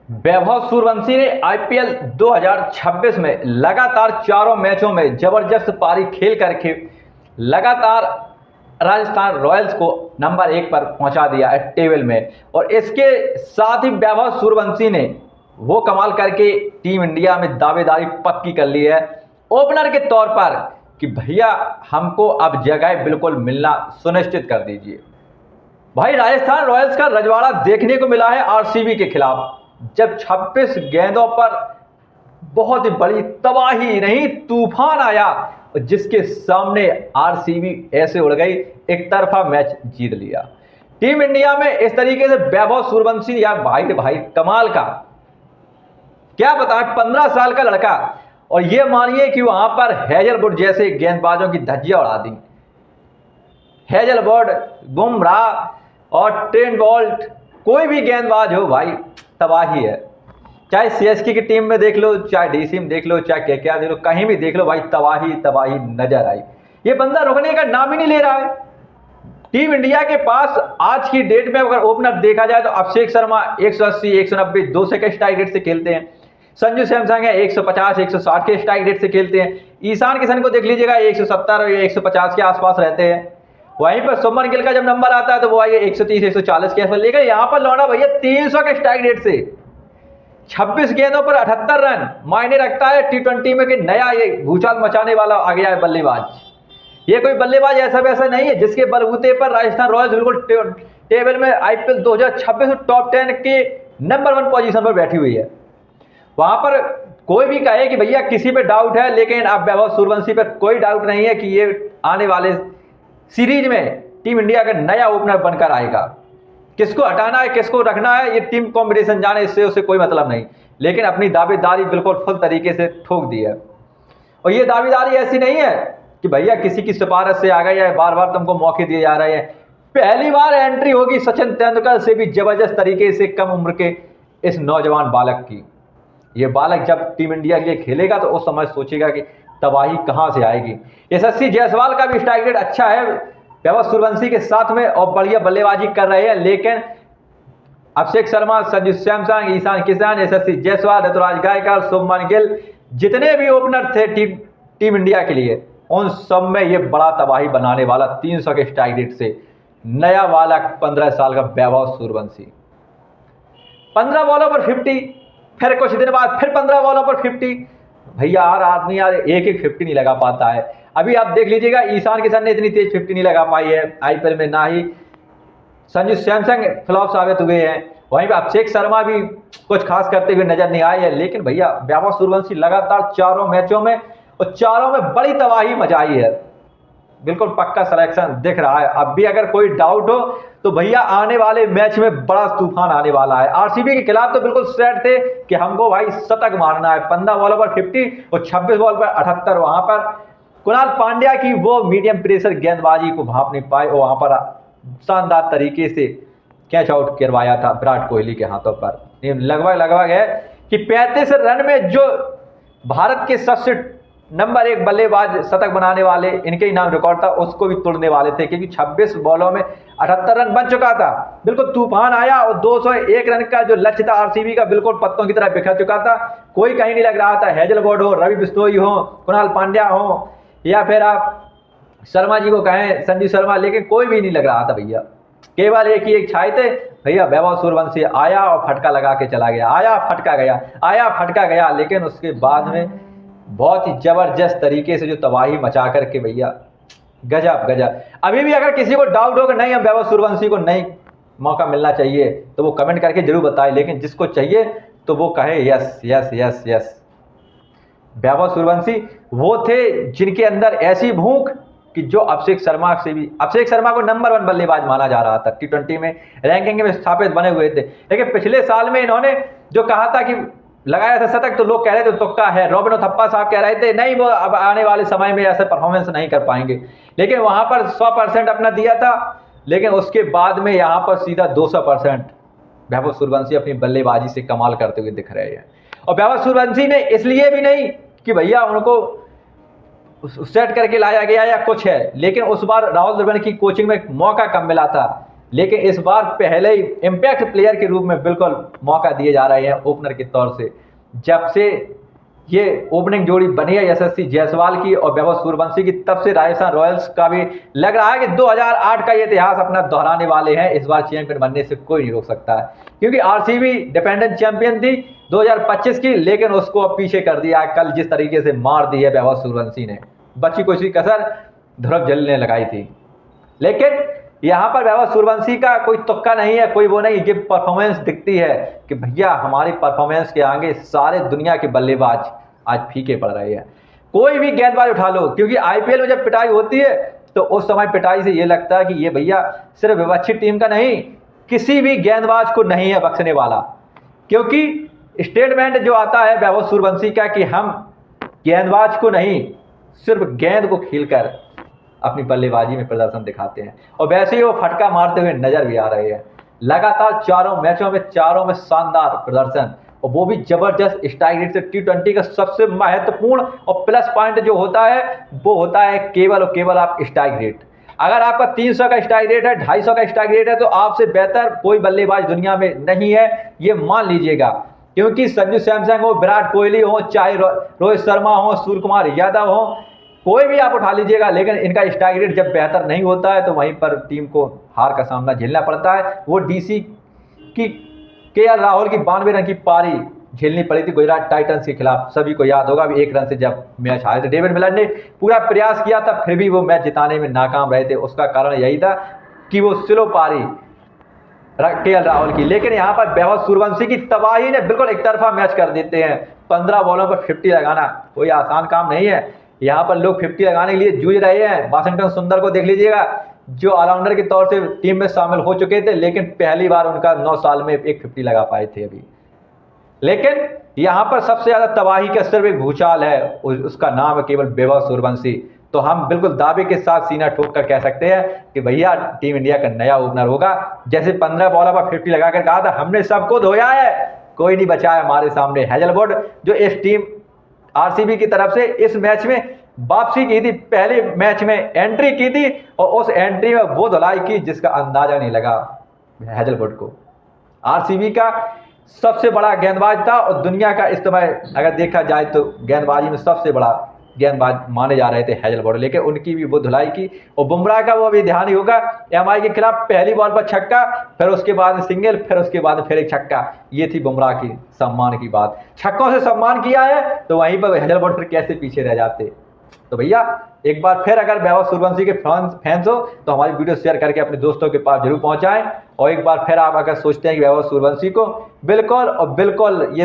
वैभव सूर्यवंशी ने आईपीएल 2026 में लगातार चारों मैचों में जबरदस्त पारी खेल करके लगातार राजस्थान रॉयल्स को नंबर 1 पर पहुंचा दिया है टेबल में। और इसके साथ ही वैभव सूर्यवंशी ने वो कमाल करके टीम इंडिया में दावेदारी पक्की कर ली है ओपनर के तौर पर कि भैया हमको अब जगह बिल्कुल मिलना सुनिश्चित कर दीजिए। भाई राजस्थान रॉयल्स का रजवाड़ा देखने को मिला है आरसीबी के खिलाफ, जब 26 गेंदों पर बहुत ही बड़ी तबाही नहीं तूफान आया, जिसके सामने आरसीबी ऐसे उड़ गई, एक तरफा मैच जीत लिया। टीम इंडिया में इस तरीके से वैभव सूर्यवंशी यार भाई कमाल का, क्या बताएं, 15 साल का लड़का। और ये मानिए कि वहां पर हेजलवुड जैसे गेंदबाजों की धज्जियां उड़ा दी। हेजलवुड, बुमराह और ट्रेंट बोल्ट, कोई भी गेंदबाज हो भाई तबाही है। चाहे सीएसके की टीम में देख लो, चाहे डीसी में देख लो, चाहे केकेआर देख लो, कहीं भी देख लो भाई तबाही तबाही नजर आई। ये बंदा रुकने का नाम ही नहीं ले रहा है। टीम इंडिया के पास आज की डेट में अगर ओपनर देखा जाए तो अभिषेक शर्मा 180, 190, 200 के स्ट्राइक रेट से खेलते हैं। संजू सैमसंग है 150, 160 के स्ट्राइक रेट से खेलते हैं। ईशान किशन को देख लीजिएगा 170 या 150 के आसपास रहते हैं। वहीं पर सुमन गिल का जब नंबर आता है तो वो आइए 130, 140 के आसपास। लेकिन यहां पर लौटा भैया 300 के स्ट्राइक रेट से 26 गेंदों पर 78 रन मायने रखता है टी20 में कि नया ये भूचाल मचाने वाला आ गया है बल्लेबाज। ये कोई बल्लेबाज ऐसा वैसा नहीं है जिसके बलबूते पर राजस्थान रॉयल्स बिल्कुल टेबल में आईपीएल 2026 टॉप 10 के नंबर 1 पोजीशन पर बैठी हुई है। वहां पर कोई भी कहे कि भैया किसी पे डाउट है, लेकिन अब वैभव सूर्यवंशी पर कोई डाउट नहीं है कि ये आने वाले सीरीज में टीम इंडिया का नया ओपनर बनकर आएगा। किसको हटाना है किसको रखना है ये टीम कॉम्बिनेशन जाने, इससे उसे कोई मतलब नहीं, लेकिन अपनी दावेदारी बिल्कुल फुल तरीके से ठोक दी है। और ये दावेदारी ऐसी नहीं है कि भैया किसी की सिफारिश से आ गई है, बार बार तुमको मौके दिए जा रहे हैं। पहली बार एंट्री होगी सचिन तेंदुलकर से भी जबरदस्त तरीके से कम उम्र के इस नौजवान बालक की। ये बालक जब टीम इंडिया के लिए खेलेगा तो उस समय सोचेगा कि तबाही कहां से आएगी। यशस्वी जायसवाल का भी स्ट्राइक रेट अच्छा है वैभव सूर्यवंशी के साथ में और बढ़िया बल्लेबाजी कर रहे हैं, लेकिन अभिषेक शर्मा, संजू सैमसंग, ईशान किशन, यशस्वी जायसवाल, ऋतुराज गायकवाड़, शुभमन गिल, जितने भी ओपनर थे टीम इंडिया के लिए, उन सब में ये बड़ा तबाही बनाने वाला 300 के स्ट्राइक रेट से नया बालक 15 साल का वैभव सूर्यवंशी। 15 बॉलों पर 50, फिर कुछ दिन बाद फिर 15 बॉलों पर 50। भैया हर आदमी यार एक 50 नहीं लगा पाता है। अभी आप देख लीजिएगा ईशान किशन ने इतनी तेज 50 नहीं लगा पाई है आईपीएल में, ना ही संजू सैमसंग फ्लॉप साबित हुए हैं। वहीं पर अभिषेक शर्मा भी कुछ खास करते हुए नजर नहीं आए हैं, लेकिन भैया वैभव सूर्यवंशी लगातार चारों मैचों में और चारों में बड़ी तबाही मचाई है। बिल्कुल पक्का सिलेक्शन दिख रहा है। अब भी अगर कोई डाउट हो तो भैया आने वाले मैच में बड़ा तूफान आने वाला है। आरसीबी के खिलाफ तो बिल्कुल सेट थे कि हमको भाई शतक मारना है। 15 बॉलों पर 50 और 26 बॉल पर 78। वहां पर कुणाल पांड्या की वो मीडियम प्रेशर गेंदबाजी को भाप नहीं पाए और वहां पर शानदार तरीके से कैच आउट करवाया था विराट कोहली के हाथों पर। लगभग है कि 35 रन में जो भारत के सबसे नंबर 1 बल्लेबाज शतक बनाने वाले इनके ही नाम रिकॉर्ड था, उसको भी तोड़ने वाले थे, क्योंकि 26 बॉलों में 78 रन बन चुका था। बिल्कुल तूफान आया और 201 रन का जो लक्ष्य था आरसीबी का बिल्कुल पत्तों की तरह बिखर चुका था। कोई कहीं नहीं लग रहा था, हेजलवुड हो, रवि बिश्नोई हो, कुणाल पांड्या हो, या फिर आप शर्मा जी को कहें संजू शर्मा, लेकिन कोई भी नहीं लग रहा था भैया। केवल एक ही एक छाए थे भैया वैभव सूर्यवंशी आया और फटका लगा के चला गया, आया फटका गया, आया फटका गया। लेकिन उसके बाद में बहुत ही जबरदस्त तरीके से जो तबाही मचा करके भैया गजब। अभी भी अगर किसी को डाउट हो कि नहीं हम वैभव सूर्यवंशी को नहीं मौका मिलना चाहिए तो वो कमेंट करके जरूर बताए, लेकिन जिसको चाहिए तो वो कहे yes yes yes yes. Vaibhav Suryavanshi वो थे जिनके अंदर ऐसी भूख कि जो अभिषेक शर्मा से भी, अभिषेक शर्मा को नंबर 1 बल्लेबाज माना जा रहा था, टी20 में रैंकिंग में स्थापित बने हुए थे। लेकिन पिछले साल में इन्होंने जो कहा था कि लगाया था शतक, तो लोग कह रहे थे तुक्का है। रॉबिन थप्पा साहब कह रहे थे नहीं वो अब आने वाले समय में ऐसे परफॉर्मेंस नहीं कर पाएंगे, लेकिन वहां पर 100% अपना दिया था। लेकिन उसके बाद में यहां पर सीधा 200% वैभव सूर्यवंशी अपनी बल्लेबाजी से कमाल करते हुए दिख रहे हैं। और वैभव सूर्यवंशी ने इसलिए भी नहीं कि भैया उनको सेट करके लाया गया या कुछ है, लेकिन उस बार राहुल द्रविड़ की कोचिंग में मौका कम मिला था। लेकिन इस बार पहले ही इम्पैक्ट प्लेयर के रूप में बिल्कुल मौका दिए जा रहे हैं ओपनर के तौर से। जब से ये ओपनिंग जोड़ी बनी है यशस्वी जायसवाल की और वैभव सूर्यवंशी की, तब से राजस्थान रॉयल्स का भी लग रहा है कि 2008 का ये इतिहास अपना दोहराने वाले हैं। इस बार चैंपियन बनने से कोई नहीं रोक सकता है, क्योंकि आरसीबी डिफेंडिंग चैंपियन थी 2025 की, लेकिन उसको अब पीछे कर दिया कल जिस तरीके से मार दी है वैभव सूर्यवंशी ने। बची कुछ कसर ध्रुव जल ने लगाई थी, लेकिन यहाँ पर वैभव सूर्यवंशी का कोई तुक्का नहीं है, कोई वो नहीं। ये परफॉर्मेंस दिखती है कि भैया हमारी परफॉर्मेंस के आगे सारे दुनिया के बल्लेबाज आज फीके पड़ रहे हैं। कोई भी गेंदबाज उठा लो, क्योंकि आईपीएल में जब पिटाई होती है तो उस समय पिटाई से ये लगता है कि ये भैया सिर्फ विपक्षी टीम का नहीं, किसी भी गेंदबाज को नहीं है बख्शने वाला। क्योंकि स्टेटमेंट जो आता है वैभव सूर्यवंशी का कि हम गेंदबाज को नहीं, सिर्फ गेंद को खेलकर अपनी बल्लेबाजी में प्रदर्शन दिखाते हैं, और वैसे ही वो फटका मारते हुए नजर भी आ रहे हैं। लगातार चारों मैचों में शानदार प्रदर्शन, और वो भी जबरदस्त स्ट्राइक रेट से। टी20 का सबसे महत्वपूर्ण और प्लस पॉइंट जो होता है वो होता है केवल और केवल आप स्ट्राइक रेट। अगर आपका 300 का स्ट्राइक रेट है, 250 का स्ट्राइक रेट है, तो आपसे बेहतर कोई बल्लेबाज दुनिया में नहीं है, ये मान लीजिएगा। क्योंकि संजू सैमसन हो, विराट कोहली हो, चाहे रोहित शर्मा हो, सूर्य कुमार यादव हो, कोई भी आप उठा लीजिएगा, लेकिन इनका स्ट्राइक रेट जब बेहतर नहीं होता है तो वहीं पर टीम को हार का सामना झेलना पड़ता है। वो डीसी की केएल राहुल की 92 रन की पारी झेलनी पड़ी थी गुजरात टाइटंस के खिलाफ, सभी को याद होगा। अभी 1 रन से जब मैच हारे थे, डेविड मिलर ने पूरा प्रयास किया था, फिर भी वो मैच जिताने में नाकाम रहे थे। उसका कारण यही था कि वो स्लो पारी केएल राहुल की। लेकिन यहाँ पर वैभव सूर्यवंशी की तबाही ने बिल्कुल एक तरफा मैच कर देते हैं। 15 बॉलों पर 50 लगाना कोई आसान काम नहीं है। यहाँ पर लोग 50 लगाने के लिए जूझ रहे हैं। वाशिंगटन सुंदर को देख लीजिएगा, जो ऑलराउंडर के तौर से टीम में शामिल हो चुके थे, लेकिन पहली बार उनका 9 साल में एक 50 लगा पाए थे अभी। लेकिन यहाँ पर सबसे ज्यादा तबाही का सिर्फ एक भूचाल है, उसका नाम है केवल वैभव सूर्यवंशी। तो हम बिल्कुल दावे के साथ सीना ठोक कर कह सकते हैं कि भैया टीम इंडिया का नया ओपनर होगा। जैसे 15 बॉलों पर 50 लगाकर कहा था, हमने सबको धोया है, कोई नहीं बचा है हमारे सामने। हेजलवुड जो इस टीम आरसीबी की तरफ से इस मैच में वापसी की थी, पहले मैच में एंट्री की थी, और उस एंट्री में वो धुलाई की जिसका अंदाजा नहीं लगा हेजलवुड को। आरसीबी का सबसे बड़ा गेंदबाज था, और दुनिया का इस समय अगर देखा जाए तो गेंदबाजी में सबसे बड़ा गेंदबाज माने जा रहे थे हेजलवुड, लेकिन उनकी भी वो धुलाई की। और बुमराह का वो भी ध्यान ही होगा, एमआई के खिलाफ पहली बॉल पर छक्का, फिर उसके बाद सिंगल, फिर उसके बाद फिर एक छक्का। ये थी बुमराह की सम्मान की बात। छक्कों से सम्मान किया है तो वहीं पर हेजलवुड फिर कैसे पीछे रह जाते। तो भैया एक बार फिर अगर वैभव सूर्यवंशी के फैंस हो तो हमारी वीडियो शेयर करके अपने दोस्तों के पास जरूर पहुंचाएं। और एक बार फिर आप अगर सोचते हैं कि वैभव सूर्यवंशी को बिल्कुल और बिल्कुल ये